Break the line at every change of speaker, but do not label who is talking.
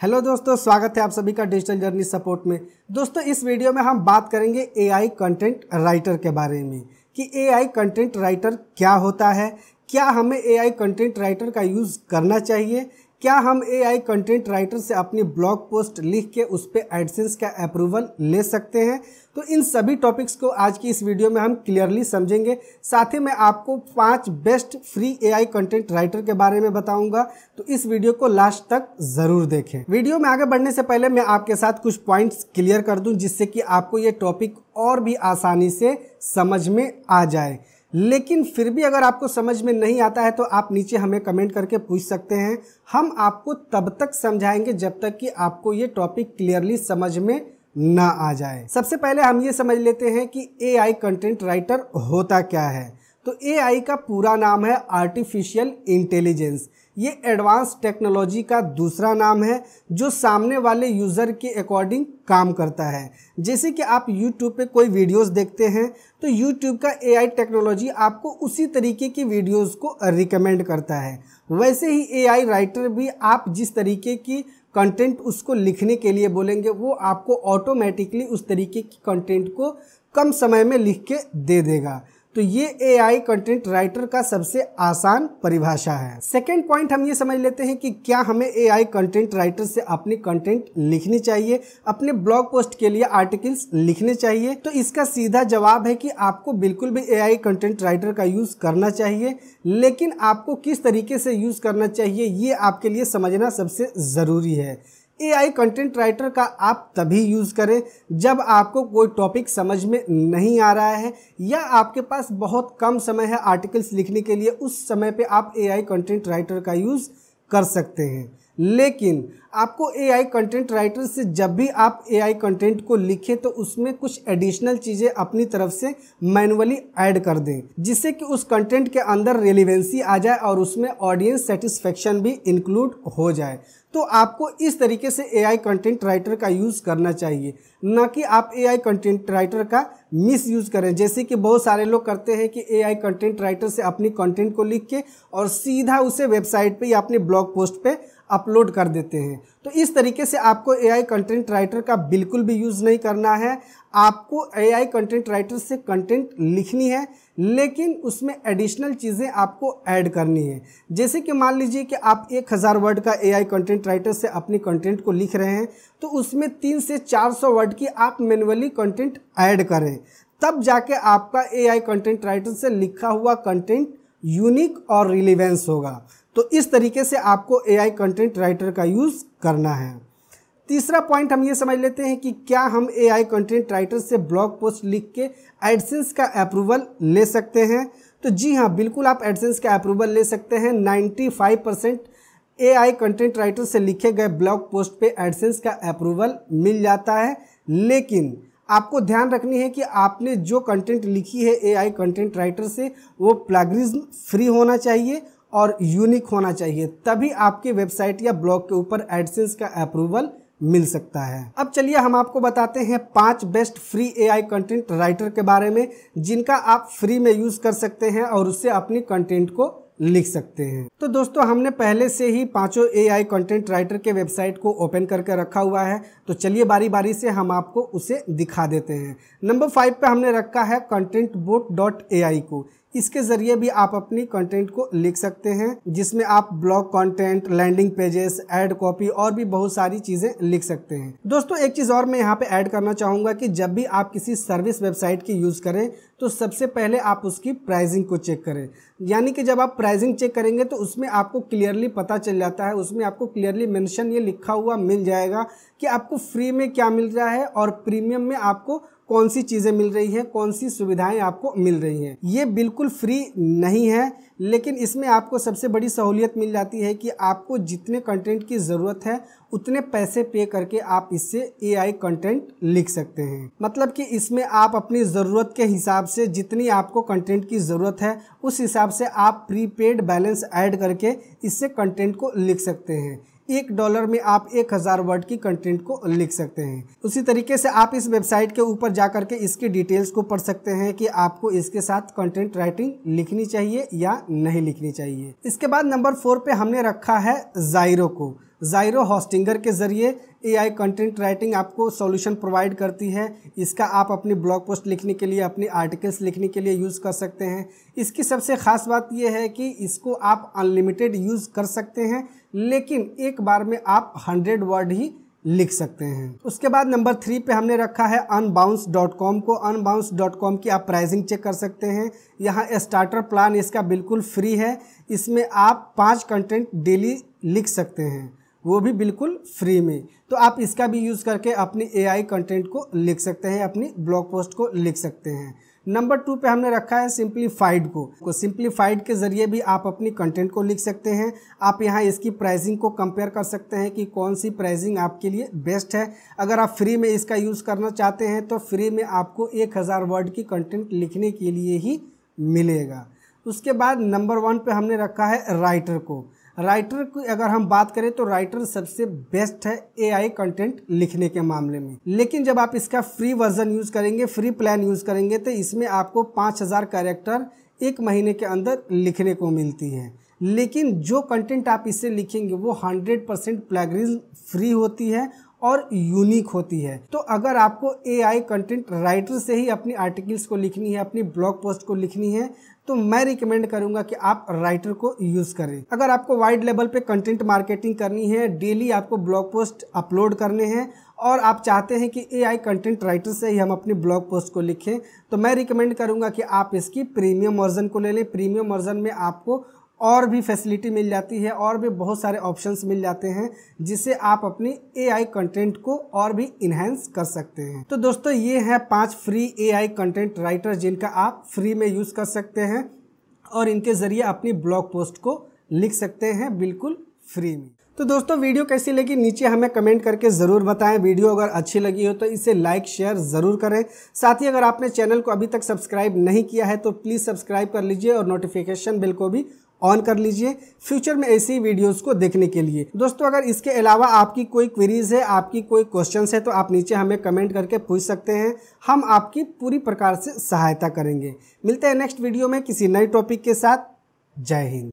Hello दोस्तों, स्वागत है आप सभी का डिजिटल जर्नी सपोर्ट में। दोस्तों, इस वीडियो में हम बात करेंगे एआई कंटेंट राइटर के बारे में कि एआई कंटेंट राइटर क्या होता है, क्या हमें एआई कंटेंट राइटर का यूज़ करना चाहिए, क्या हम एआई कंटेंट राइटर से अपनी ब्लॉग पोस्ट लिख के उस पर एडसेंस का अप्रूवल ले सकते हैं। तो इन सभी टॉपिक्स को आज की इस वीडियो में हम क्लियरली समझेंगे। साथ ही मैं आपको 5 best free AI content writer के बारे में बताऊंगा, तो इस वीडियो को लास्ट तक ज़रूर देखें। वीडियो में आगे बढ़ने से पहले मैं आपके साथ कुछ पॉइंट्स क्लियर कर दूं, जिससे कि आपको ये टॉपिक और भी आसानी से समझ में आ जाए। लेकिन फिर भी अगर आपको समझ में नहीं आता है तो आप नीचे हमें कमेंट करके पूछ सकते हैं। हम आपको तब तक समझाएंगे जब तक कि आपको ये टॉपिक क्लियरली समझ में ना आ जाए। सबसे पहले हम ये समझ लेते हैं कि एआई कंटेंट राइटर होता क्या है। तो एआई का पूरा नाम है आर्टिफिशियल इंटेलिजेंस। ये एडवांस टेक्नोलॉजी का दूसरा नाम है जो सामने वाले यूज़र के अकॉर्डिंग काम करता है। जैसे कि आप YouTube पे कोई वीडियोस देखते हैं तो YouTube का एआई टेक्नोलॉजी आपको उसी तरीके की वीडियोस को रिकमेंड करता है। वैसे ही एआई राइटर भी आप जिस तरीके की कंटेंट उसको लिखने के लिए बोलेंगे वो आपको ऑटोमेटिकली उस तरीके की कंटेंट को कम समय में लिख के दे देगा। तो ये एआई कंटेंट राइटर का सबसे आसान परिभाषा है। सेकेंड पॉइंट हम ये समझ लेते हैं कि क्या हमें एआई कंटेंट राइटर से अपनी कंटेंट लिखनी चाहिए, अपने ब्लॉग पोस्ट के लिए आर्टिकल्स लिखने चाहिए। तो इसका सीधा जवाब है कि आपको बिल्कुल भी एआई कंटेंट राइटर का यूज़ करना चाहिए, लेकिन आपको किस तरीके से यूज़ करना चाहिए ये आपके लिए समझना सबसे ज़रूरी है। एआई कंटेंट राइटर का आप तभी यूज़ करें जब आपको कोई टॉपिक समझ में नहीं आ रहा है या आपके पास बहुत कम समय है आर्टिकल्स लिखने के लिए। उस समय पे आप एआई कंटेंट राइटर का यूज़ कर सकते हैं। लेकिन आपको एआई कंटेंट राइटर से जब भी आप एआई कंटेंट को लिखें तो उसमें कुछ एडिशनल चीज़ें अपनी तरफ से मैनुअली ऐड कर दें, जिससे कि उस कंटेंट के अंदर रेलिवेंसी आ जाए और उसमें ऑडियंस सेटिस्फेक्शन भी इंक्लूड हो जाए। तो आपको इस तरीके से एआई कंटेंट राइटर का यूज़ करना चाहिए, ना कि आप एआई कंटेंट राइटर का मिस यूज़ करें। जैसे कि बहुत सारे लोग करते हैं कि एआई कंटेंट राइटर से अपनी कंटेंट को लिख के और सीधा उसे वेबसाइट पे या अपने ब्लॉग पोस्ट पे अपलोड कर देते हैं। तो इस तरीके से आपको एआई कंटेंट राइटर का बिल्कुल भी यूज़ नहीं करना है। आपको एआई कंटेंट राइटर से कंटेंट लिखनी है, लेकिन उसमें एडिशनल चीज़ें आपको ऐड करनी है। जैसे कि मान लीजिए कि आप 1000 वर्ड का एआई कंटेंट राइटर से अपनी कंटेंट को लिख रहे हैं, तो उसमें 300 से 400 वर्ड की आप मैनुअली कंटेंट ऐड करें, तब जाके आपका एआई कंटेंट राइटर से लिखा हुआ कंटेंट यूनिक और रिलेवेंस होगा। तो इस तरीके से आपको एआई कंटेंट राइटर का यूज़ करना है। तीसरा पॉइंट हम ये समझ लेते हैं कि क्या हम एआई कंटेंट राइटर से ब्लॉग पोस्ट लिख के एडसेंस का अप्रूवल ले सकते हैं। तो जी हाँ, बिल्कुल आप एडसेंस का अप्रूवल ले सकते हैं। 95% एआई कंटेंट राइटर से लिखे गए ब्लॉग पोस्ट पे एडसेंस का अप्रूवल मिल जाता है। लेकिन आपको ध्यान रखनी है कि आपने जो कंटेंट लिखी है एआई कंटेंट राइटर से वो प्लैगियरिज्म फ्री होना चाहिए और यूनिक होना चाहिए, तभी आपके वेबसाइट या ब्लॉग के ऊपर एडसेंस का अप्रूवल मिल सकता है। अब चलिए हम आपको बताते हैं 5 best free AI content writer के बारे में, जिनका आप फ्री में यूज़ कर सकते हैं और उससे अपनी कंटेंट को लिख सकते हैं। तो दोस्तों, हमने पहले से ही 5 एआई कंटेंट राइटर के वेबसाइट को ओपन करके रखा हुआ है, तो चलिए बारी बारी से हम आपको उसे दिखा देते हैं। नंबर 5 पे हमने रखा है contentbot.ai को। इसके ज़रिए भी आप अपनी कंटेंट को लिख सकते हैं, जिसमें आप blog content, landing pages, ad copy और भी बहुत सारी चीज़ें लिख सकते हैं। दोस्तों, एक चीज़ और मैं यहाँ पे ऐड करना चाहूँगा कि जब भी आप किसी सर्विस वेबसाइट की यूज़ करें तो सबसे पहले आप उसकी प्राइसिंग को चेक करें। यानी कि जब आप प्राइसिंग चेक करेंगे तो उसमें आपको क्लियरली पता चल जाता है, उसमें आपको क्लियरली मेंशन ये लिखा हुआ मिल जाएगा कि आपको फ्री में क्या मिल रहा है और प्रीमियम में आपको कौन सी चीज़ें मिल रही हैं, कौन सी सुविधाएं आपको मिल रही हैं। ये बिल्कुल फ्री नहीं है, लेकिन इसमें आपको सबसे बड़ी सहूलियत मिल जाती है कि आपको जितने कंटेंट की ज़रूरत है उतने पैसे पे करके आप इससे एआई कंटेंट लिख सकते हैं। मतलब कि इसमें आप अपनी ज़रूरत के हिसाब से जितनी आपको कंटेंट की ज़रूरत है उस हिसाब से आप प्रीपेड बैलेंस ऐड करके इससे कंटेंट को लिख सकते हैं। $1 में आप 1000 वर्ड की कंटेंट को लिख सकते हैं। उसी तरीके से आप इस वेबसाइट के ऊपर जा करके इसकी डिटेल्स को पढ़ सकते हैं कि आपको इसके साथ कंटेंट राइटिंग लिखनी चाहिए या नहीं लिखनी चाहिए। इसके बाद नंबर 4 पे हमने रखा है ज़ाइरो को। ज़ाइरो होस्टिंगर के ज़रिए AI कंटेंट राइटिंग आपको सॉल्यूशन प्रोवाइड करती है। इसका आप अपनी ब्लॉग पोस्ट लिखने के लिए, अपनी आर्टिकल्स लिखने के लिए यूज़ कर सकते हैं। इसकी सबसे ख़ास बात यह है कि इसको आप अनलिमिटेड यूज़ कर सकते हैं, लेकिन एक बार में आप 100 वर्ड ही लिख सकते हैं। उसके बाद नंबर 3 पे हमने रखा है unbounce.com को। unbounce.com की आप प्राइसिंग चेक कर सकते हैं। यहाँ स्टार्टर प्लान इसका बिल्कुल फ्री है। इसमें आप 5 कंटेंट डेली लिख सकते हैं, वो भी बिल्कुल फ्री में। तो आप इसका भी यूज़ करके अपनी AI कंटेंट को लिख सकते हैं, अपनी ब्लॉग पोस्ट को लिख सकते हैं। नंबर 2 पे हमने रखा है सिंप्लीफाइड को। सिंप्लीफाइड के ज़रिए भी आप अपनी कंटेंट को लिख सकते हैं। आप यहाँ इसकी प्राइसिंग को कंपेयर कर सकते हैं कि कौन सी प्राइसिंग आपके लिए बेस्ट है। अगर आप फ्री में इसका यूज़ करना चाहते हैं तो फ्री में आपको 1000 वर्ड की कंटेंट लिखने के लिए ही मिलेगा। उसके बाद नंबर 1 पे हमने रखा है राइटर को। राइटर की अगर हम बात करें तो राइटर सबसे बेस्ट है AI कंटेंट लिखने के मामले में। लेकिन जब आप इसका फ्री वर्जन यूज़ करेंगे, फ्री प्लान यूज़ करेंगे, तो इसमें आपको 5000 कैरेक्टर 1 महीने के अंदर लिखने को मिलती है। लेकिन जो कंटेंट आप इससे लिखेंगे वो 100% प्लैगियरिज्म फ्री होती है और यूनिक होती है। तो अगर आपको AI कंटेंट राइटर से ही अपनी आर्टिकल्स को लिखनी है, अपनी ब्लॉग पोस्ट को लिखनी है, तो मैं रिकमेंड करूंगा कि आप राइटर को यूज़ करें। अगर आपको वाइड लेवल पे कंटेंट मार्केटिंग करनी है, डेली आपको ब्लॉग पोस्ट अपलोड करने हैं और आप चाहते हैं कि AI कंटेंट राइटर से ही हम अपनी ब्लॉग पोस्ट को लिखें, तो मैं रिकमेंड करूंगा कि आप इसकी प्रीमियम वर्जन को ले लें। प्रीमियम वर्जन में आपको और भी फैसिलिटी मिल जाती है और भी बहुत सारे ऑप्शंस मिल जाते हैं, जिससे आप अपनी AI कंटेंट को और भी इन्हेंस कर सकते हैं। तो दोस्तों, ये हैं 5 फ्री AI कंटेंट राइटर जिनका आप फ्री में यूज़ कर सकते हैं और इनके ज़रिए अपनी ब्लॉग पोस्ट को लिख सकते हैं बिल्कुल फ्री में। तो दोस्तों, वीडियो कैसी लगी नीचे हमें कमेंट करके ज़रूर बताएं। वीडियो अगर अच्छी लगी हो तो इसे लाइक शेयर ज़रूर करें। साथ ही अगर आपने चैनल को अभी तक सब्सक्राइब नहीं किया है तो प्लीज़ सब्सक्राइब कर लीजिए और नोटिफिकेशन बेल को भी ऑन कर लीजिए फ्यूचर में ऐसी वीडियोस को देखने के लिए। दोस्तों, अगर इसके अलावा आपकी कोई क्वेरीज है, आपकी कोई क्वेश्चंस है, तो आप नीचे हमें कमेंट करके पूछ सकते हैं। हम आपकी पूरी प्रकार से सहायता करेंगे। मिलते हैं नेक्स्ट वीडियो में किसी नए टॉपिक के साथ। जय हिंद।